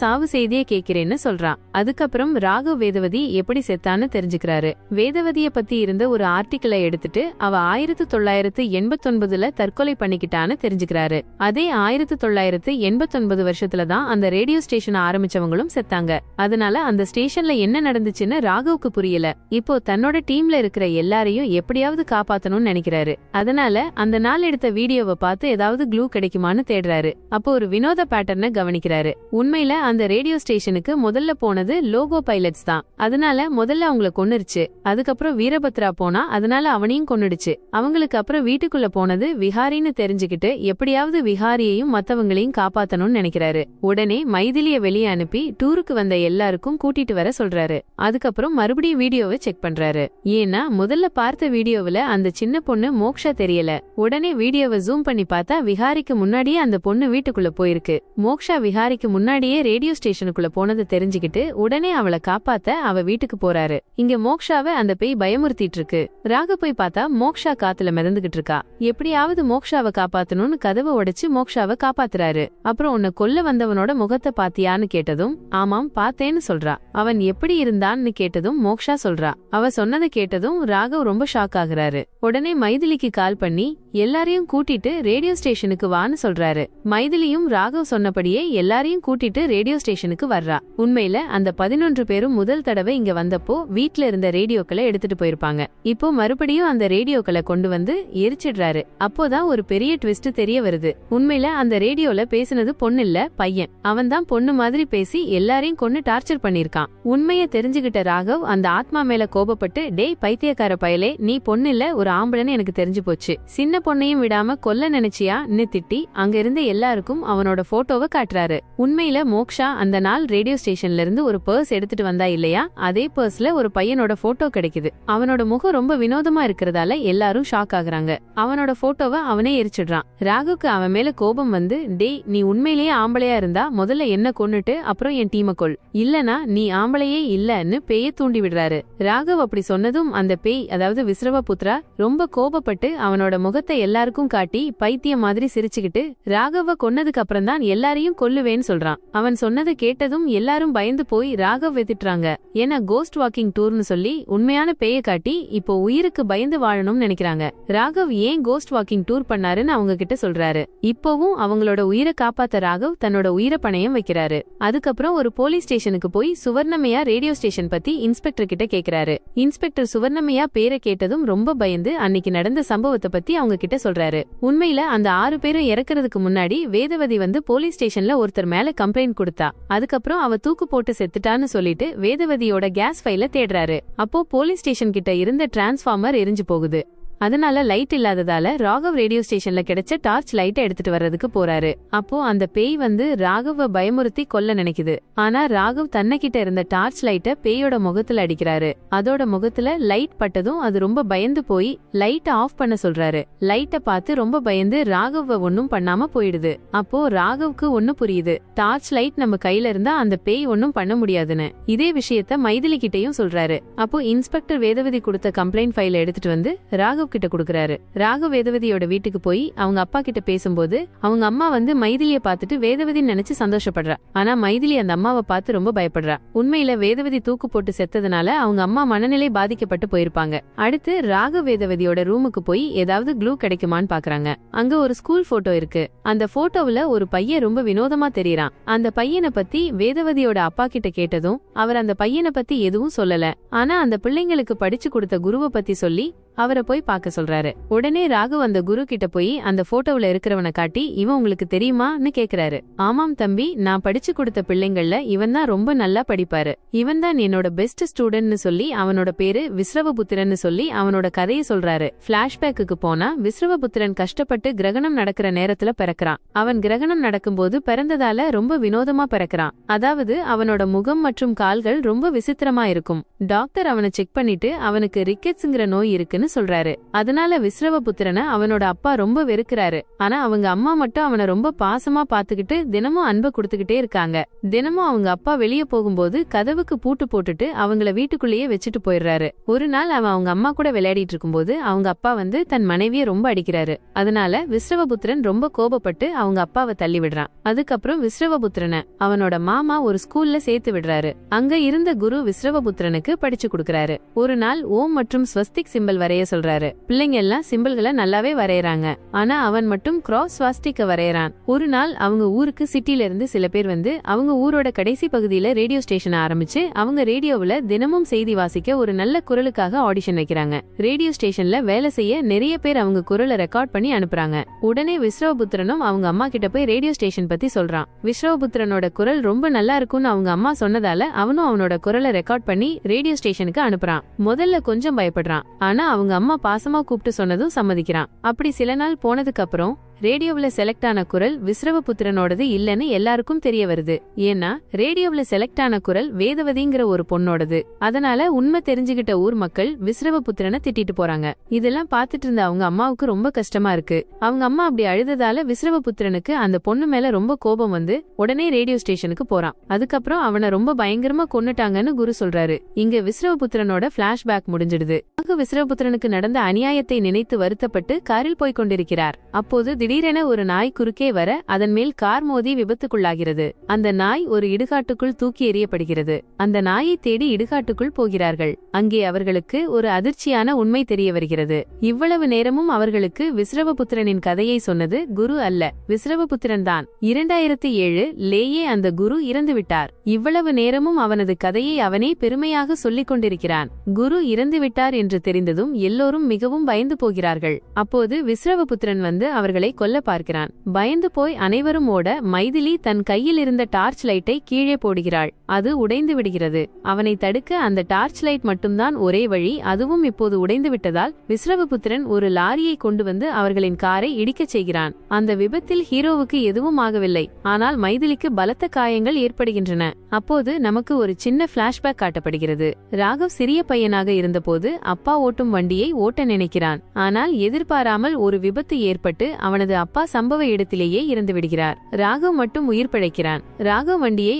சாவு செய்தியே கேட்கிறேன்னு சொல்றான். அதுக்கப்புறம் ராகவ் வேதவதி எப்படி செத்தான்னு தெரிஞ்சுக்கிறாரு. வேதவதிய பத்தி இருந்த ஒரு ஆர்டிக்கிளை எடுத்துட்டு அவ 1989ல தற்கொலை பண்ணிக்கிட்டான்னு தெரிஞ்சுக்கிறாரு. அதே 1989 வருஷத்துலதான் அந்த ரேடியோ ஸ்டேஷன் ஆரம்பிச்சவங்களும் செத்தாங்க. அதனால அந்த ஸ்டேஷன்ல என்ன நடந்துச்சுன்னு ராகவுக்கு புரியல. இப்போ தன்னோட டீம்ல இருக்கிற எல்லாரையும் எப்படியாவது காப்பாத்தணும்னு நினைக்கிறாரு. அதனால அந்த நாள் எடுத்த வீடியோவை பார்த்து ஏதாவது க்ளூ கிடைக்குமான்னு தேடுறாரு. அப்போ ஒரு வினோத பேட்டர்னை கவனிக்கிறாரு. உண்மையில அந்த ரேடியோ ஸ்டேஷனுக்கு முதல்ல போனது லோகோ பைலட்ஸ் தான். அதனால முதல்ல அவங்கள கொன்னுருச்சு. அதுக்கப்புறம் வீரபத்ரா போனா அதனால அவனையும் கொன்னுடுச்சு. அவங்களுக்கு அப்புறம் வீட்டுக்குள்ள போனது விஹாரின்னு தெரிஞ்சுக்கிட்டு எப்படியாவது விஹாரியையும் மத்தவங்களையும் காப்பாத்தணும்னு நினைக்கிறாரு. உடனே மைதிலிய வெளியே அனுப்பி டூருக்கு வந்த எல்லாருக்கும் கூட்டிட்டு வர சொல்றாரு. அதுக்கப்புறம் மறுபடியும் வீடியோவை செக் பண்றாரு. ஏன்னா முதல்ல பார்த்த வீடியோவுல அந்த சின்ன பொண்ணு மோக்ஷா தெரியல. உடனே வீடியோவை ஜூம் பண்ணி பார்த்தா விஹாரிக்கு முன்னாடியே அந்த பொண்ணு வீட்டுக்குள்ள போயிருக்கு. மோக்ஷா விஹாரிக்கு முன்னாடியே ரேடியோ ஸ்டேஷனுக்குள்ள போனது தெரிஞ்சுக்கிட்டு உடனே அவளை காப்பாத்த அவ வீட்டுக்கு போறாரு. இங்க மோக்ஷாவை அந்த பேய் பயமுறுத்திட்டு இருக்கு. ராக போய் பார்த்தா மோக்ஷா காத்துல மிதந்துகிட்டு இருக்கா. எப்படியாவது மோக்ஷாவை காப்பாத்தணும்னு கதவை உடைச்சு மோக்ஷாவை காப்பாத்துறாரு. அப்புறம் உன்னை கொல்ல வந்தவனோட முகத்தை பாத்தியான்னு கேட்டதும் ஆமாம் பார்த்தேன்னு சொல்றா. அவன் எப்படி இருந்தான்னு கேட்டதும் மோக்ஷா சொல்றா. அவ சொன்னதை கேட்டதும் ராகவ் ரொம்ப ஷாக் ஆகுறாரு. உடனே மைதிலிக்கு கால் பண்ணி எல்லாரையும் கூட்டிட்டு ரேடியோ ஸ்டேஷனுக்கு வான்னு சொல்றாரு. மைதிலியும் ராகவ் சொன்னபடியே எல்லாரையும் கூட்டிட்டு ரேடியோ ஸ்டேஷனுக்கு வர்றா. உண்மையில அந்த 11 பேரும் முதல் தடவை இங்க வந்தப்போ வீட்ல இருந்த ரேடியோக்களை எடுத்துட்டு போயிருப்பாங்க. இப்போ மறுபடியும் அந்த ரேடியோக்களை கொண்டு வந்து எரிச்சிடுறாரு. அப்போதான் ஒரு பெரிய ட்விஸ்ட் தெரிய வருது. உண்மையில அந்த ரேடியோல பேசினது பொண்ணு இல்ல, பையன். அவன் தான் பொண்ணு மாதிரி பேசி எல்லாரையும் கொண்டு டார்ச்சர் பண்ணிருக்கான். உண்மைய தெரிஞ்சுகிட்ட ராகவ் அந்த ஆத்மா மேல கோபப்பட்டு டேய் பைத்தியக்கார பயலே, நீ பொண்ணு இல்ல ஒரு ஆம்பளைன்னு எனக்கு தெரிஞ்சு போச்சு. சின்ன பொண்ணையும் விடாம கொல்ல நினைச்சியான்னு திட்டி அங்க இருந்த எல்லாருக்கும் அவனோட போட்டோவை காட்டுறாரு. உண்மையில மோக்ஷா அந்த நாள் ரேடியோ ஸ்டேஷன்ல இருந்து ஒரு பர்ஸ் எடுத்துட்டு வந்தா இல்லையா, அதே பர்ஸ்ல ஒரு பையனோட போட்டோ கிடைக்குது. அவனோட முகம் ரொம்ப வினோதமா இருக்கிறதால எல்லாரும் ஷாக் ஆகுறாங்க. அவனோட போட்டோவை அவனே எரிச்சிடுறான். ராகுக்கு அவன் மேல கோபம் வந்து டேய் நீ உண்மையிலேயே ஆம்பளையா இருந்தா முதல்ல என்ன கொன்னுட்டு அப்புறம் என் டீமை கொல், இல்லனா நீ ஆம்பளையே இல்லன்னு பேய தூண்டி விடுறாரு. ராகவ் அப்படி சொன்னதும் அந்த பேய் அதாவது விஸ்ரவபுத்ரா ரொம்ப கோபப்பட்டு அவனோட முகத்தை எல்லாருக்கும் காட்டி பைத்தியம் மாதிரி சிரிச்சுக்கிட்டு ராகவ கொன்னதுக்கு அப்புறம் தான் எல்லாரையும் கொல்லுவேன்னு சொல்றான். அவன் சொன்னதை கேட்டதும் எல்லாரும் பயந்து போய் ராகவ் வெத்திட்டுறாங்க. ஏன்னா கோஸ்ட் வாக்கிங் டூர்னு சொல்லி உண்மையான பேய காட்டி இப்போ உயிருக்கு பயந்து வாழணும்னு நினைக்கிறாங்க. ராகவ் ஏன் கோஸ்ட் வாக்கிங் டூர் பண்ணாருன்னு அவங்க கிட்ட சொல்றாரு. இப்போவும் அவங்களோட உயிரை காப்பாத்த ராகவ் தன்னோட உயிரை பணயம் வைக்கிறாரு. அதுக்கப்புறம் ஒரு போலீஸ் ஸ்டேஷனுக்கு போய் சுவர்ணமையா ரேடியோ ஸ்டேஷன் பத்தி இன்ஸ்பெக்டர் கிட்ட கேக்குறாரு. இன்ஸ்பெக்டர் சுவர்ணமையா பேரை கேட்டதும் ரொம்ப பயந்து அன்னைக்கு நடந்த சம்பவத்தை பத்தி அவங்க கிட்ட சொல்றாரு. உண்மையில அந்த 6 பேரும் இறக்குறதுக்கு முன்னாடி வேதவதி வந்து போலீஸ் ஸ்டேஷன்ல ஒருத்தர் மேல கம்ப்ளைண்ட் கொடுத்தா. அதுக்கப்புறம் அவ தூக்கு போட்டு செத்துட்டான்னு சொல்லிட்டு வேதவதியோட கேஸ் ஃபைல தேடுறாரு. அப்போ போலீஸ் ஸ்டேஷன் கிட்ட இருந்த டிரான்ஸ்ஃபார்மர் எரிஞ்சு போகுது. அதனால லைட் இல்லாததால ராகவ் ரேடியோ ஸ்டேஷன்ல கிடைச்ச டார்ச் லைட்டை எடுத்துட்டு வர்றதுக்கு போறாரு. அப்போ அந்த பேய் வந்து ராகவ பயமுறுத்தி கொல்ல நினைக்குது. ஆனா ராகவ் தன்னைக்கிட்ட இருந்த டார்ச் லைட்டை பேயோட முகத்துல அடிக்கிறாரு. அதோட முகத்துல லைட் பட்டதும் அது ரொம்ப பயந்து போய் லைட்டை ஆஃப் பண்ண சொல்றாரு. லைட்டை பார்த்து ரொம்ப பயந்து ராகவ ஒன்னும் பண்ணாம போயிடுது. அப்போ ராகவுக்கு ஒன்னு புரியுது, டார்ச் லைட் நம்ம கையில இருந்தா அந்த பேய் ஒன்னும் பண்ண முடியாதுன்னு. இதே விஷயத்த மைதிலி கிட்டையும் சொல்றாரு. அப்போ இன்ஸ்பெக்டர் வேதவதி கொடுத்த கம்ப்ளைண்ட் ஃபைல எடுத்துட்டு வந்து ராகவ் கிட்ட கொடுக்கறாரு. ராகவ் வேதவதியோட வீட்டுக்கு போய் அவங்க அப்பா கிட்ட பேசும்போது அவங்க அம்மா வந்து மைதிலிய பார்த்துட்டு வேதவதின்னு நினைச்சு சந்தோஷப்படுறா. ஆனா மைதிலி அந்த அம்மாவை பார்த்து ரொம்ப பயப்படுறா. உண்மையில வேதவதி தூக்கு போட்டு செத்ததுனால அவங்க அம்மா மனநிலை பாதிக்கப்பட்டு போயிருப்பாங்க. அடுத்து ராகவ் வேதவதியோட ரூமுக்கு போய் ஏதாவது க்ளூ கிடைக்குமான்னு பாக்குறாங்க. அங்க ஒரு ஸ்கூல் போட்டோ இருக்கு. அந்த போட்டோவுல ஒரு பையன் ரொம்ப வினோதமா தெரியறான். அந்த பையனை பத்தி வேதவதியோட அப்பா கிட்ட கேட்டதும் அவர் அந்த பையனை பத்தி எதுவும் சொல்லல. ஆனா அந்த பிள்ளைங்களுக்கு படிச்சு கொடுத்த குருவை பத்தி சொல்லி அவரை போய் பார்க்க சொல்றாரு. உடனே ராகவ் அந்த குரு கிட்ட போய் அந்த போட்டோவுல இருக்கிறவனை காட்டி, இவன் உங்களுக்கு தெரியுமான்னு கேக்குறாரு. ஆமாம் தம்பி, நான் படிச்சு கொடுத்த பிள்ளைங்கள்ல இவன் தான் ரொம்ப நல்லா படிப்பாரு, இவன் தான் என்னோட பெஸ்ட் ஸ்டூடெண்ட்னு சொல்லி அவனோட பேரு விஸ்ரவபுத்திரன்னு சொல்லி அவனோட கதையை சொல்றாரு. பிளாஷ்பேக்கு போனா விஸ்ரவபுத்திரன் கஷ்டப்பட்டு கிரகணம் நடக்கிற நேரத்துல பிறக்கிறான். அவன் கிரகணம் நடக்கும்போது பிறந்ததால ரொம்ப வினோதமா பிறக்கிறான். அதாவது அவனோட முகம் மற்றும் கால்கள் ரொம்ப விசித்திரமா இருக்கும். டாக்டர் அவனை செக் பண்ணிட்டு அவனுக்கு ரிக்கெட்ஸ்ங்கிற நோய் இருக்குன்னு சொல்றாரு. அதனால விஸ்ரவபுத்திரனை அவனோட அப்பா ரொம்ப வெறுக்கிறாரு. ஆனா அவங்க அம்மா மட்டும் அவனை ரொம்ப பாசமா பாத்துக்கிட்டு தினமும் அன்பை கொடுத்துக்கிட்டே இருக்காங்க. தினமும் அவங்க அப்பா வெளியே போகும்போது கதவுக்கு பூட்டு போட்டுட்டு அவங்கள வீட்டுக்குள்ளேயே வச்சுட்டு போயிடுறாரு. ஒரு நாள் அவன் அவங்க அம்மா கூட விளையாடிட்டு இருக்கும்போது அவங்க அப்பா வந்து தன் மனைவியை ரொம்ப அடிக்கிறாரு. அதனால விஸ்ரவபுத்திரன் ரொம்ப கோபப்பட்டு அவங்க அப்பாவை தள்ளி விடுறான். அதுக்கப்புறம் விஸ்ரவபுத்திரனை அவனோட மாமா ஒரு ஸ்கூல்ல சேர்த்து விடுறாரு. அங்க இருந்த குரு விஸ்ரவபுத்திரனுக்கு படிச்சு கொடுக்கறாரு. ஒரு நாள் ஓம் மற்றும் ஸ்வஸ்திக் சிம்பிள் வரைய சொல்றாரு. பிள்ளைங்க எல்லாம் சிம்பிள்களை நல்லாவே வரையறாங்க. ஆனா அவன் மட்டும் கிராஸ் ஸ்வாஸ்டிக்க வரையறான். ஒரு நாள் அவங்க ஊருக்கு சிட்டில இருந்து சில பேர் வந்து அவங்க ஊரோட கடைசி பகுதியில ரேடியோ ஸ்டேஷன் ஆரம்பிச்சு அவங்க ரேடியோவுல தினமும் செய்தி வாசிக்க ஒரு நல்ல குரலுக்காக ஆடிஷன் வைக்கிறாங்க. ரேடியோ ஸ்டேஷன்ல வேலை செய்ய நிறைய பேர் அவங்க குரலை ரெக்கார்ட் பண்ணி அனுப்புறாங்க. உடனே விஸ்ரவபுத்திரனும் அவங்க அம்மா கிட்ட போய் ரேடியோ ஸ்டேஷன் பத்தி சொல்றான். விஸ்ரவபுத்திரனோட குரல் ரொம்ப நல்லா இருக்கும்னு அவங்க அம்மா சொன்னதால அவனும் அவனோட குரலை ரெக்கார்ட் பண்ணி ரேடியோ ஸ்டேஷனுக்கு அனுப்புறான். முதல்ல கொஞ்சம் பயப்படுறான். ஆனா அவங்க அம்மா பாசமா கூப்பிட்டு சொன்னதும் சம்மதிக்கிறான். அப்படி சில நாள் போனதுக்கு அப்புறம் ரேடியோவுல செலக்ட் ஆன குரல் விஸ்ரவபுத்திரனோடது இல்லன்னு எல்லாருக்கும் தெரிய வருது. ஏன்னா ரேடியோவுல செலக்ட் ஆன குரல் வேதவதிங்கிற ஒரு பொண்ணோடது. அதனால உண்மை தெரிஞ்சுகிட்ட ஊர் மக்கள் விஸ்ரவபுத்திரனை திட்டிட்டு போறாங்க. இதெல்லாம் பாத்துட்டு இருந்த அவங்க அம்மாவுக்கு ரொம்ப கஷ்டமா இருக்கு. அவங்க அம்மா அப்படி அழுததால விஸ்ரவபுத்திரனுக்கு அந்த பொண்ணு மேல ரொம்ப கோபம் வந்து உடனே ரேடியோ ஸ்டேஷனுக்கு போறான். அதுக்கப்புறம் அவனை ரொம்ப பயங்கரமா கொன்னுட்டாங்கன்னு குரு சொல்றாரு. இங்க விஸ்ரவபுத்திரனோட பிளாஷ்பேக் முடிஞ்சிடுது. விஸ்ரவபுத்திரனுக்கு நடந்த அநியாயத்தை நினைத்து வருத்தப்பட்டு காரில் போய்க் கொண்டிருக்கிறார். அப்போது திடீரென ஒரு நாய் குறுக்கே வர அதன் மேல் கார் மோதி விபத்துக்குள்ளாகிறது. அந்த நாய் ஒரு இடுகாட்டுக்குள் தூக்கி எறியப்படுகிறது. அந்த நாயை தேடி இடுகாட்டுக்குள் போகிறார்கள். அங்கே அவர்களுக்கு ஒரு அதிர்ச்சியான உண்மை தெரிய வருகிறது. இவ்வளவு நேரமும் அவர்களுக்கு விஸ்ரவபுத்திரனின் கதையை சொன்னது குரு அல்ல, விஸ்ரவபுத்திரன் தான். 2007 லேயே அந்த குரு இறந்துவிட்டார். இவ்வளவு நேரமும் அவனது கதையை அவனே பெருமையாக சொல்லிக் கொண்டிருக்கிறான். குரு இறந்துவிட்டார் என்று தெரிந்ததும் எல்லோரும் மிகவும் பயந்து போகிறார்கள். அப்போது விஸ்ரவபுத்திரன் வந்து அவர்களை கொல்ல பார்க்கிறான். பயந்து போய் அனைவரும் ஓட மைதிலி தன் கையில் இருந்த டார்ச் லைட்டை கீழே போடுகிறாள். அது உடைந்து விடுகிறது. அவனை தடுக்க அந்த டார்ச் லைட் மட்டும்தான் ஒரே வழி. அதுவும் இப்போது உடைந்து விட்டதால் விஸ்ரவபுத்திரன் ஒரு லாரியை கொண்டு வந்து அவர்களின் காரை இடிக்கச் செய்கிறான். அந்த விபத்தில் ஹீரோவுக்கு எதுவும் ஆகவில்லை. ஆனால் மைதிலிக்கு பலத்த காயங்கள் ஏற்படுகின்றன. அப்போது நமக்கு ஒரு சின்ன பிளாஷ்பேக் காட்டப்படுகிறது. ராகவ் சிறிய பையனாக இருந்தபோது அப்பா ஓட்டும் வண்டியை ஓட்ட நினைக்கிறான். ஆனால் எதிர்பாராமல் ஒரு விபத்து ஏற்பட்டு அவனது அப்பா சம்பவ இடத்திலேயே இறந்து விடுகிறார். ராகவ் மட்டும் உயிர் பிழைக்கிறான். ராகவ் வண்டியை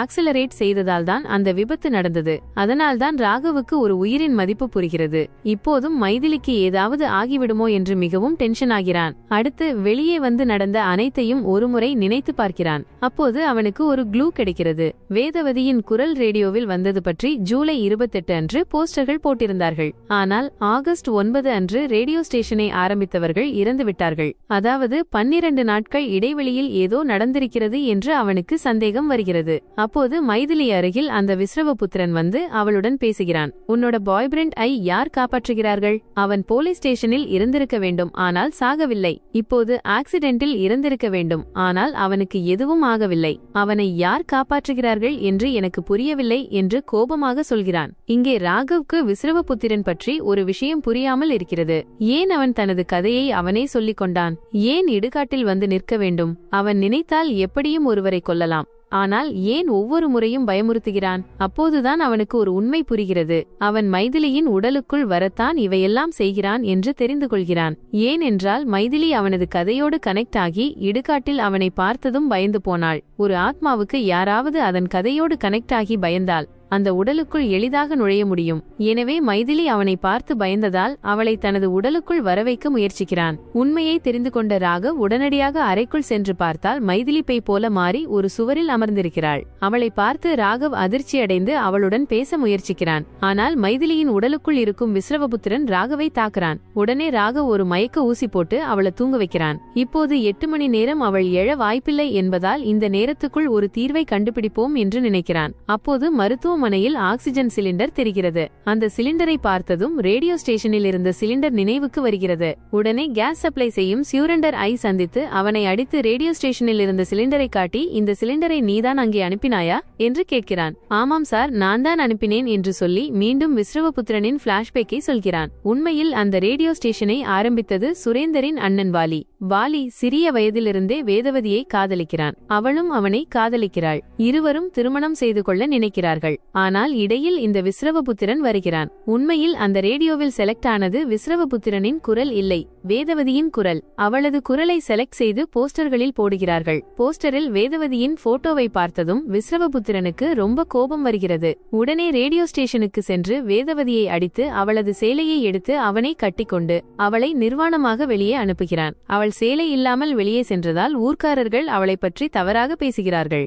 ஆக்சிலரேட் செய்ததால் தான் அந்த விபத்து நடந்தது. அதனால்தான் ராகவுக்கு ஒரு உயிரின் மதிப்பு புரிகிறது. இப்போதும் மைதிலிக்கு ஏதாவது ஆகிவிடுமோ என்று மிகவும் டென்ஷன் ஆகிறான். அடுத்து வெளியே வந்து நடந்த அனைத்தையும் ஒருமுறை நினைத்து பார்க்கிறான். அப்போது அவனுக்கு ஒரு க்ளூ கிடைக்கிறது. வேதவதியின் குரல் ரேடியோவில் வந்தது பற்றி ஜூலை 28 அன்று போஸ்டர்கள் போட்டிருந்தார்கள். ஆனால் ஆகஸ்ட் 9 அன்று ரேடியோ ஸ்டேஷனை ஆரம்பித்தவர்கள் இறந்துவிட்டார்கள். அதாவது 12 நாட்கள் இடைவெளியில் ஏதோ நடந்திருக்கிறது என்று அவனுக்கு சந்தேகம் வருகிறது. அப்போது மைதிலி அருகில் அந்த விஸ்ரவபுத்திரன் வந்து அவளுடன் பேசுகிறான். உன்னோட பாய்ஃப்ரெண்ட் ஐ யார் காப்பாற்றுகிறார்கள்? அவன் போலீஸ் ஸ்டேஷனில் இருந்திருக்க வேண்டும், ஆனால் சாகவில்லை. இப்போது ஆக்சிடென்டில் இறந்திருக்க வேண்டும், ஆனால் அவனுக்கு எதுவும் ஆகவில்லை. அவனை யார் காப்பாற்றுகிறார்கள் என்று எனக்கு புரியவில்லை என்று கோபமாக சொல்கிறான். இங்கே ராகவ்க்கு விஸ்ரவபுத்திரன் பற்றி ஒரு விஷயம் புரியாமல் இருக்கிறது. ஏன் அவன் தனது கதையை அவனே சொல்லிக் கொண்டான்? ஏன் இடுகாட்டில் வந்து நிற்க வேண்டும்? அவன் நினைத்தால் எப்படியும் ஒருவரை கொல்லலாம். ஆனால் ஏன் ஒவ்வொரு முறையும் பயமுறுத்துகிறான்? அப்போதுதான் அவனுக்கு ஒரு உண்மை புரிகிறது. அவன் மைதிலியின் உடலுக்குள் வரத்தான் இவையெல்லாம் செய்கிறான் என்று தெரிந்து கொள்கிறான். ஏனென்றால் மைதிலி அவனது கதையோடு கனெக்ட் ஆகி இடுகாட்டில் அவனை பார்த்ததும் பயந்து போனாள். ஒரு ஆத்மாவுக்கு யாராவது அதன் கதையோடு கனெக்ட் ஆகி பயந்தால் அந்த உடலுக்குள் எளிதாக நுழைய முடியும். எனவே மைதிலி அவனை பார்த்து பயந்ததால் அவளை தனது உடலுக்குள் வரவைக்க முயற்சிக்கிறான். உண்மையை தெரிந்து கொண்ட ராகவ் உடனடியாக அறைக்குள் சென்று பார்த்தால் மைதிலி பேய் போல மாறி ஒரு சுவரில் அமர்ந்திருக்கிறாள். அவளை பார்த்து ராகவ் அதிர்ச்சியடைந்து அவளுடன் பேச முயற்சிக்கிறான். ஆனால் மைதிலியின் உடலுக்குள் இருக்கும் விஸ்ரவபுத்திரன் ராகவை தாக்குறான். உடனே ராகவ் ஒரு மயக்க ஊசி போட்டு அவளை தூங்க வைக்கிறான். இப்போது 8 மணி நேரம் அவள் எழ வாய்ப்பில்லை என்பதால் இந்த நேரத்துக்குள் ஒரு தீர்வை கண்டுபிடிப்போம் என்று நினைக்கிறான். அப்போது மருத்துவமனையில் ஆக்சிஜன் சிலிண்டர் தெரிகிறது. அந்த சிலிண்டரை பார்த்ததும் ரேடியோ ஸ்டேஷனில் இருந்த சிலிண்டர் நினைவுக்கு வருகிறது. உடனே கேஸ் சப்ளை செய்யும் சியூரண்டர் ஐ சந்தித்து அவனை அடித்து ரேடியோ ஸ்டேஷனில் இருந்த சிலிண்டரை காட்டி, இந்த சிலிண்டரை நீதான் அங்கே அனுப்பினாயா என்று கேட்கிறான். ஆமாம் சார், நான் தான் அனுப்பினேன் என்று சொல்லி மீண்டும் விஸ்ரவபுத்திரனின் பிளாஷ்பேக்கை சொல்கிறான். உண்மையில் அந்த ரேடியோ ஸ்டேஷனை ஆரம்பித்தது சுரேந்தரின் அண்ணன் வாலி. வாலி சிறிய வயதிலிருந்தே வேதவதியை காதலிக்கிறான். அவளும் அவனை காதலிக்கிறாள். இருவரும் திருமணம் செய்து கொள்ள நினைக்கிறார்கள். ஆனால் இடையில் இந்த விஸ்ரவபுத்திரன் வருகிறான். உண்மையில் அந்த ரேடியோவில் செலக்ட் ஆனது விஸ்ரவபுத்திரனின் குரல் இல்லை, வேதவதியின் குரல். அவளது குரலை செலக்ட் செய்து போஸ்டர்களில் போடுகிறார்கள். போஸ்டரில் வேதவதியின் போட்டோவை பார்த்ததும் விஸ்ரவபுத்திரனுக்கு ரொம்ப கோபம் வருகிறது. உடனே ரேடியோ ஸ்டேஷனுக்கு சென்று வேதவதியை அடித்து அவளது சேலையை எடுத்து அவனை கட்டிக்கொண்டு அவளை நிர்வாணமாக வெளியே அனுப்புகிறான். அவள் சேலை இல்லாமல் வெளியே சென்றதால் ஊர்க்காரர்கள் அவளை பற்றி தவறாக பேசுகிறார்கள்.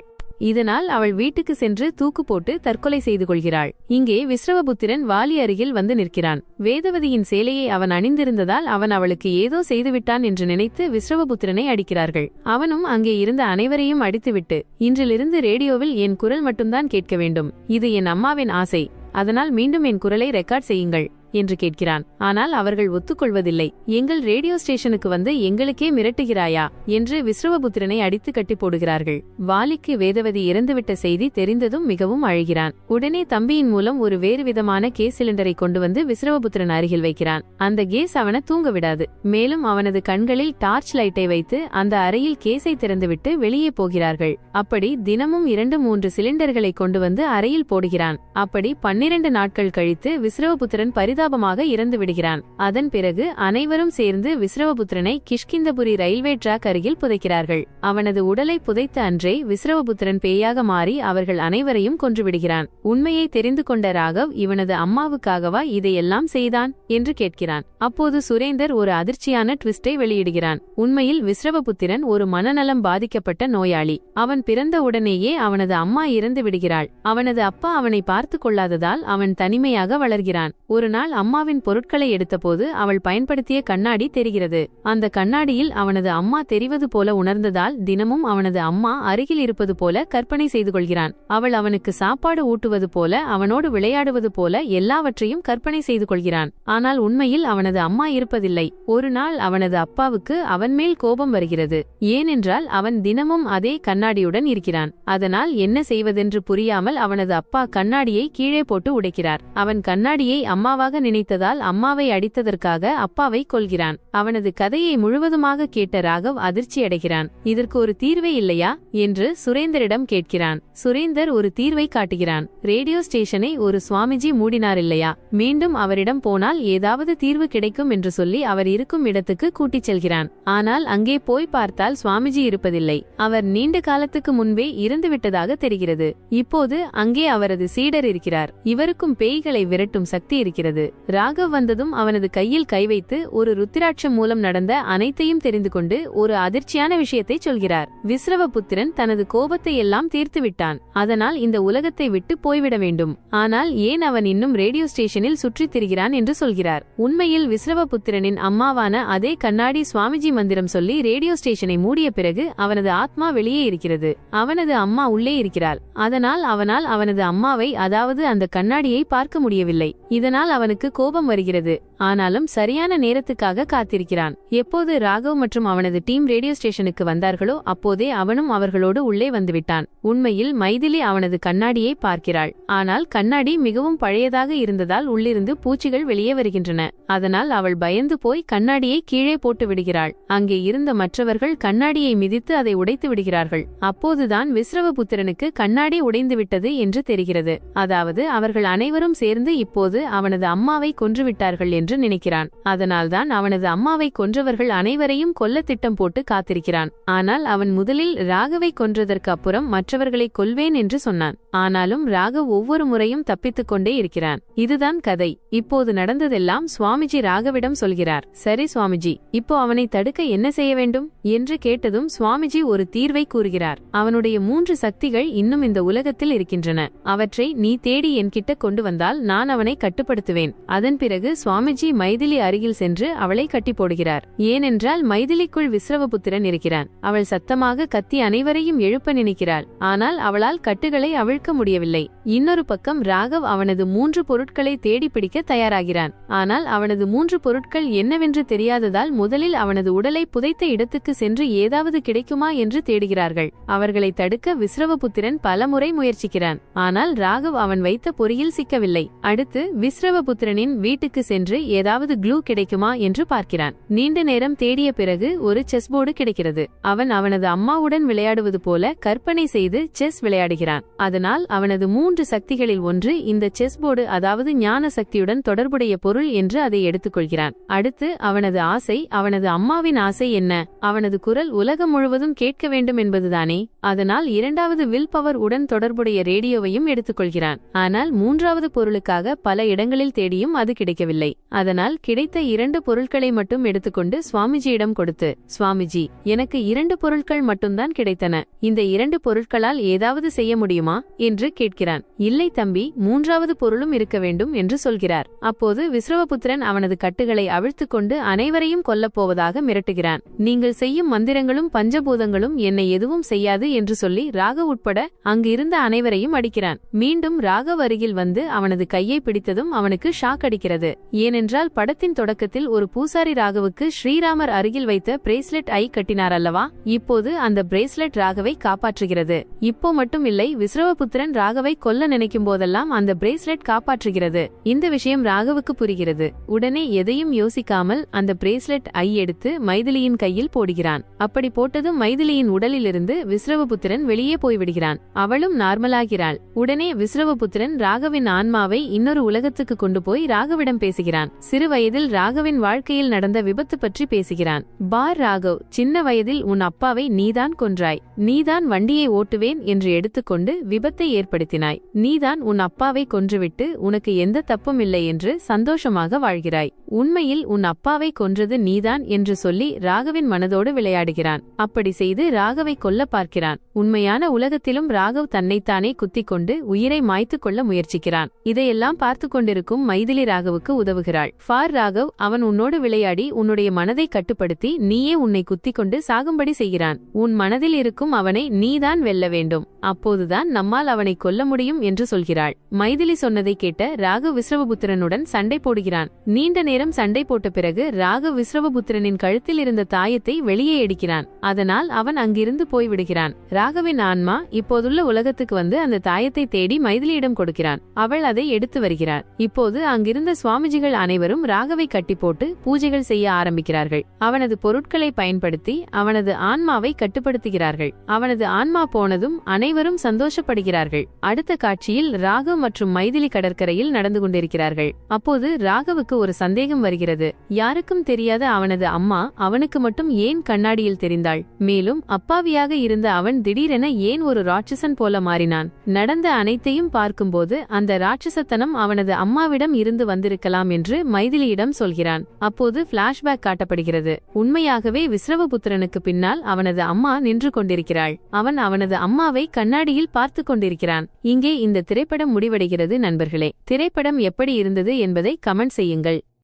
இதனால் அவள் வீட்டுக்கு சென்று தூக்கு போட்டு தற்கொலை செய்து கொள்கிறாள். இங்கே விஸ்ரவபுத்திரன் வாலி அருகில் வந்து நிற்கிறான். வேதவதியின் சேலையை அவன் அணிந்திருந்ததால் அவன் அவளுக்கு ஏதோ செய்துவிட்டான் என்று நினைத்து விஸ்ரவபுத்திரனை அடிக்கிறார்கள். அவனும் அங்கே இருந்த அனைவரையும் அடித்துவிட்டு, இன்றிலிருந்து ரேடியோவில் என் குரல் மட்டும்தான் கேட்க வேண்டும், இது என் அம்மாவின் ஆசை, அதனால் மீண்டும் என் குரலை ரெக்கார்ட் செய்யுங்கள் என்று கேட்கிறான். ஆனால் அவர்கள் ஒத்துக்கொள்வதில்லை. எங்கள் ரேடியோ ஸ்டேஷனுக்கு வந்து எங்களுக்கே மிரட்டுகிறாயா என்று விஸ்ரவபுத்திரனை அடித்து கட்டி போடுகிறார்கள். வாலிக்கு வேதவதி இறந்துவிட்ட செய்தி தெரிந்ததும் மிகவும் அழுகிறான். உடனே தம்பியின் மூலம் ஒரு வேறு விதமான கேஸ் சிலிண்டரை கொண்டு வந்து விஸ்ரவபுத்திரன் அருகில் வைக்கிறான். அந்த கேஸ் அவனை தூங்க விடாது. மேலும் அவனது கண்களில் டார்ச் லைட்டை வைத்து அந்த அறையில் கேஸை திறந்துவிட்டு வெளியே போகிறார்கள். அப்படி தினமும் 2-3 சிலிண்டர்களை கொண்டு வந்து அறையில் போடுகிறான். அப்படி 12 நாட்கள் கழித்து விஸ்ரவபுத்திரன் பரிதாபமாக இறந்து விடுகிறான். அதன் பிறகு அனைவரும் சேர்ந்து விஸ்ரவபுத்திரனை கிஷ்கிந்தபுரி ரயில்வே டிராக் அருகில் புதைக்கிறார்கள். அவனது உடலை புதைத்த அன்றே விஸ்ரவபுத்திரன் பேயாக மாறி அவர்கள் அனைவரையும் கொன்றுவிடுகிறான். உண்மையை தெரிந்து கொண்ட ராகவ் இவனது அம்மாவுக்காகவா இதையெல்லாம் செய்தான் என்று கேட்கிறான். அப்போது சுரேந்தர் ஒரு அதிர்ச்சியான ட்விஸ்டை வெளியிடுகிறான். உண்மையில் விஸ்ரவபுத்திரன் ஒரு மனநலம் பாதிக்கப்பட்ட நோயாளி. அவன் பிறந்த உடனேயே அவனது அம்மா இறந்து விடுகிறாள். அவனது அப்பா அவனை பார்த்து கொள்ளாததால் அவன் தனிமையாக வளர்கிறான். ஒரு நாள் அம்மாவின் பொருட்களை எடுத்தபோது அவள் பயன்படுத்திய கண்ணாடி தெரிகிறது. அந்த கண்ணாடியில் அவனது அம்மா தெரிவது போல உணர்ந்ததால் தினமும் அவனது அம்மா அருகில் இருப்பது போல கற்பனை செய்து கொள்கிறான். அவள் அவனுக்கு சாப்பாடு ஊட்டுவது போல, அவனோடு விளையாடுவது போல எல்லாவற்றையும் கற்பனை செய்து கொள்கிறான். ஆனால் உண்மையில் அவனது அம்மா இருப்பதில்லை. ஒரு நாள் அவனது அப்பாவுக்கு அவன் மேல் கோபம் வருகிறது. ஏனென்றால் அவன் தினமும் அதே கண்ணாடியுடன் இருக்கிறான். அதனால் என்ன செய்வதென்று புரியாமல் அவனது அப்பா கண்ணாடியை கீழே போட்டு உடைக்கிறார். அவன் கண்ணாடியை அம்மாவாக நினைத்ததால் அம்மாவை அடித்ததற்காக அப்பாவை கொல்கிறான். அவனது கதையை முழுவதுமாக கேட்ட ராகவ் அதிர்ச்சியடைகிறான். இதற்கு ஒரு தீர்வே இல்லையா என்று சுரேந்தரிடம் கேட்கிறான். சுரேந்தர் ஒரு தீர்வை காட்டுகிறான். ரேடியோ ஸ்டேஷனை ஒரு சுவாமிஜி மூடினார் இல்லையா, மீண்டும் அவரிடம் போனால் ஏதாவது தீர்வு கிடைக்கும் என்று சொல்லி அவர் இருக்கும் இடத்துக்கு கூட்டிச் செல்கிறான். ஆனால் அங்கே போய் பார்த்தால் சுவாமிஜி இருப்பதில்லை. அவர் நீண்ட காலத்துக்கு முன்பே இறந்துவிட்டதாக தெரிகிறது. இப்போது அங்கே அவரது சீடர் இருக்கிறார். இவருக்கும் பேய்களை விரட்டும் சக்தி இருக்கிறது. ராகவ் வந்ததும் அவனது கையில் கை வைத்து ஒரு ருத்திராட்சம் மூலம் நடந்த அனைத்தையும் தெரிந்து கொண்டு ஒரு அதிர்ச்சியான விஷயத்தை சொல்கிறார். விஸ்ரவபுத்திரன் தனது கோபத்தை எல்லாம் தீர்த்துவிட்டான். அதனால் இந்த உலகத்தை விட்டு போய்விட வேண்டும். ஆனால் ஏன் அவன் இன்னும் ரேடியோ ஸ்டேஷனில் சுற்றித் திரிகிறான் என்று சொல்கிறார். உண்மையில் விஸ்ரவபுத்திரனின் அம்மாவான அதே கண்ணாடி சுவாமிஜி மந்திரம் சொல்லி ரேடியோ ஸ்டேஷனை மூடிய பிறகு அவனது ஆத்மா வெளியே இருக்கிறது. அவனது அம்மா உள்ளே இருக்கிறாள். அதனால் அவனால் அவனது அம்மாவை, அதாவது அந்த கண்ணாடியை பார்க்க முடியவில்லை. இதனால் அவனுக்கு கோபம் வருகிறது. ஆனாலும் சரியான நேரத்துக்காக காத்திருக்கிறான். எப்போது ராகவ் மற்றும் அவனது டீம் ரேடியோ ஸ்டேஷனுக்கு வந்தார்களோ அப்போதே அவனும் அவர்களோடு உள்ளே வந்துவிட்டான். உண்மையில் மைதிலி அவனது கண்ணாடியை பார்க்கிறாள். ஆனால் கண்ணாடி மிகவும் பழையதாக இருந்ததால் உள்ளிருந்து பூச்சிகள் வெளியே வருகின்றன. அதனால் அவள் பயந்து போய் கண்ணாடியை கீழே போட்டு விடுகிறாள். அங்கே இருந்த மற்றவர்கள் கண்ணாடியை மிதித்து அதை உடைத்து விடுகிறார்கள். அப்போதுதான் விஸ்ரவபுத்திரனுக்கு கண்ணாடி உடைந்துவிட்டது என்று தெரிகிறது. அதாவது அவர்கள் அனைவரும் சேர்ந்து இப்போது அவனது அம்மா அம்மாவை கொன்றுவிட்டார்கள் என்று நினைக்கிறான். அதனால்தான் அவனது அம்மாவை கொன்றவர்கள் அனைவரையும் கொல்ல திட்டம் போட்டு காத்திருக்கிறான். ஆனால் அவன் முதலில் ராகவை கொன்றதற்கு அப்புறம் மற்றவர்களை கொல்வேன் என்று சொன்னான். ஆனாலும் ராகவ் ஒவ்வொரு முறையும் தப்பித்துக் கொண்டே இருக்கிறான். இதுதான் கதை. இப்போது நடந்ததெல்லாம் சுவாமிஜி ராகவிடம் சொல்கிறார். சரி சுவாமிஜி, இப்போ அவனை தடுக்க என்ன செய்ய வேண்டும் என்று கேட்டதும் சுவாமிஜி ஒரு தீர்வை கூறுகிறார். அவனுடைய 3 சக்திகள் இன்னும் இந்த உலகத்தில் இருக்கின்றன. அவற்றை நீ தேடி என்கிட்ட கொண்டு வந்தால் நான் அவனை கட்டுப்படுத்துவேன். அதன் பிறகு சுவாமிஜி மைதிலி அருகில் சென்று அவளை கட்டி போடுகிறார். ஏனென்றால் மைதிலிக்குள் விஸ்ரவபுத்திரன் இருக்கிறான். அவள் சத்தமாக கத்தி அனைவரையும் எழுப்ப நினைக்கிறாள். ஆனால் அவளால் கட்டுகளை அவிழ்க்க முடியவில்லை. இன்னொரு பக்கம் ராகவ் அவனது 3 பொருட்களை தேடி பிடிக்க தயாராகிறான். ஆனால் அவனது 3 பொருட்கள் என்னவென்று தெரியாததால் முதலில் அவனது உடலை புதைத்த இடத்துக்கு சென்று ஏதாவது கிடைக்குமா என்று தேடுகிறார்கள். அவர்களை தடுக்க விஸ்ரவபுத்திரன் பலமுறை முயற்சிக்கிறான். ஆனால் ராகவ் அவன் வைத்த பொறியில் சிக்கவில்லை. அடுத்து விஸ்ரவபுத்திரனின் வீட்டுக்கு சென்று ஏதாவது க்ளூ கிடைக்குமா என்று பார்க்கிறான். நீண்ட நேரம் தேடிய பிறகு ஒரு செஸ் போர்டு கிடைக்கிறது. அவன் அவனது அம்மாவுடன் விளையாடுவது போல கற்பனை செய்து செஸ் விளையாடுகிறான். அதனால் அவனது 3 சக்திகளில் ஒன்று இந்த செஸ் போர்டு, அதாவது ஞான சக்தியுடன் தொடர்புடைய பொருள் என்று அதை எடுத்துக்கொள்கிறான். அடுத்து அவனது ஆசை, அவனது அம்மாவின் ஆசை என்ன? அவனது குரல் உலகம் முழுவதும் கேட்க வேண்டும் என்பதுதானே. அதனால் 2வது வில் பவர் உடன் தொடர்புடைய ரேடியோவையும் எடுத்துக்கொள்கிறான். ஆனால் 3வது பொருளுக்காக பல இடங்களில் தேடியும் அது கிடைக்கவில்லை. அதனால் கிடைத்த 2 பொருட்களை மட்டும் எடுத்துக்கொண்டு சுவாமிஜியிடம் கொடுத்து, சுவாமிஜி, எனக்கு 2 பொருட்கள் மட்டும்தான் கிடைத்தன. இந்த 2 பொருட்களால் ஏதாவது செய்ய முடியுமா என்று கேட்கிறான். இல்லை தம்பி, 3வது பொருளும் இருக்க வேண்டும் என்று சொல்கிறார். அப்போது விஸ்ரவபுத்திரன் அவனது கட்டுகளை அவிழ்த்துக் கொண்டு அனைவரையும் கொல்லப்போவதாக மிரட்டுகிறான். நீங்கள் செய்யும் மந்திரங்களும் பஞ்சபூதங்களும் என்னை எதுவும் செய்யாது என்று சொல்லி ராகவ் உட்பட அங்கு இருந்த அனைவரையும் அடிக்கிறான். மீண்டும் ராகவ் அருகில் வந்து அவனது கையை பிடித்ததும் அவனுக்கு ஷாக் அடிக்கிறது. ஏனென்றால் படத்தின் தொடக்கத்தில் ஒரு பூசாரி ராகவுக்கு ஸ்ரீராமர் அருகில் வைத்த பிரேஸ்லெட் ஐ கட்டினார் அல்லவா? இப்போது அந்த பிரேஸ்லெட் ராகவை காப்பாற்றுகிறது. இப்போ மட்டும் இல்லை, விஸ்ரவபுத்திரன் ராகவை கொல்ல நினைக்கும் போதெல்லாம் அந்த பிரேஸ்லெட் காப்பாற்றுகிறது. இந்த விஷயம் ராகவுக்கு புரிகிறது. உடனே எதையும் யோசிக்காமல் அந்த பிரேஸ்லெட் ஐ எடுத்து மைதிலியின் கையில் போடுகிறான். அப்படி போட்டதும் மைதிலியின் உடலிலிருந்து விஸ்ரவபுத்திரன் வெளியே போய்விடுகிறான். அவளும் நார்மலாகிறாள். உடனே விஸ்ரவபுத்திரன் ராகவின் ஆன்மாவை இன்னொரு உலகத்துக்கு கொண்டு போய் ராகவிடம் பேசுகிறான். சிறு வயதில் ராகவின் வாழ்க்கையில் நடந்த விபத்து பற்றி பேசுகிறான். பார் ராகவ், சின்ன வயதில் உன் அப்பாவை நீதான் கொன்றாய். நீதான் வண்டியை ஓட்டுவேன் என்று எடுத்துக்கொண்டு விபத்தை ஏற்படுத்தினாய். நீதான் உன் அப்பாவை கொன்றுவிட்டு உனக்கு எந்த தப்பும் இல்லை என்று சந்தோஷமாக வாழ்கிறாய். உண்மையில் உன் அப்பாவை கொன்றது நீதான் என்று சொல்லி ராகவின் மனதோடு விளையாடுகிறான். அப்படி செய்து ராகவை கொல்ல பார்க்கிறான். உண்மையான உலகத்திலும் ராகவ் தன்னைத்தானே குத்திக் கொண்டு உயிரை மாய்த்து கொள்ள முயற்சிக்கிறான். இதையெல்லாம் பார்த்து கொண்டிருக்கும் மைதிலி ராகவுக்கு உதவுகிறாள். ஃபார் ராகவ், அவன் உன்னோடு விளையாடி உன்னுடைய மனதை கட்டுப்படுத்தி நீயே உன்னை குத்திக் கொண்டு சாகும்படி செய்கிறான். உன் மனதில் இருக்கும் அவனை நீதான் வெல்ல வேண்டும். அப்போதுதான் நம்மால் அவனை கொல்ல முடியும் என்று சொல்கிறாள். மைதிலி சொன்னதை கேட்ட ராகவ் விஸ்ரவபுத்திரனுடன் சண்டை போடுகிறான். நீண்ட நேரம் சண்டை போட்ட பிறகு ராகவ் விஸ்ரவபுத்திரனின் கழுத்தில் இருந்த தாயத்தை வெளியே எடுக்கிறான். அதனால் அவன் அங்கிருந்து போய்விடுகிறான். ராகவின் ஆன்மா இப்போதுள்ள உலகத்துக்கு வந்து அந்த தாயத்தை தேடி மைதிலியிடம் கொடுக்கிறான். அவள் அதை எடுத்து வருகிறாள். இப்போது அங்கிருந்த சுவாமிஜிகள் அனைவரும் ராகவை கட்டி போட்டு பூஜைகள் செய்ய ஆரம்பிக்கிறார்கள். அவனது பொருட்களை பயன்படுத்தி அவனது ஆன்மாவை கட்டுப்படுத்துகிறார்கள். அவனது ஆன்மா போனதும் அனைவரும் சந்தோஷப்படுகிறார்கள். அடுத்த காட்சியில் ராகவ் மற்றும் மைதிலி கடற்கரையில் நடந்து கொண்டிருக்கிறார்கள். அப்போது ராகவுக்கு ஒரு சந்தேகம் வருகிறது. யாருக்கும் தெரியாத அவனது அம்மா அவனுக்கு மட்டும் ஏன் கண்ணாடியில் தெரிந்தாள்? மேலும் அப்பாவியாக இருந்த அவன் திடீரென ஏன் ஒரு ராட்சசன் போல மாறினான்? நடந்த அனைத்தையும் பார்க்கும்போது அந்த ராட்சசத்தனம் அவனது அம்மாவிடம் இருந்து வந்திருக்கலாம் என்று மைதிலியிடம் சொல்கிறான். அப்போது பிளாஷ்பேக் காட்டப்படுகிறது. உண்மையாகவே விஸ்ரவபுத்திரனுக்கு பின்னால் அவனது அம்மா நின்று கொண்டிருக்கிறாள். அவன் அவனது அம்மாவை கண்ணாடியில் பார்த்து கொண்டிருக்கிறான். இங்கே இந்த திரைப்படம் முடிவடைகிறது. நண்பர்களே, திரைப்படம் எப்படி இருந்தது என்பதை கமெண்ட் செய்யுங்கள்.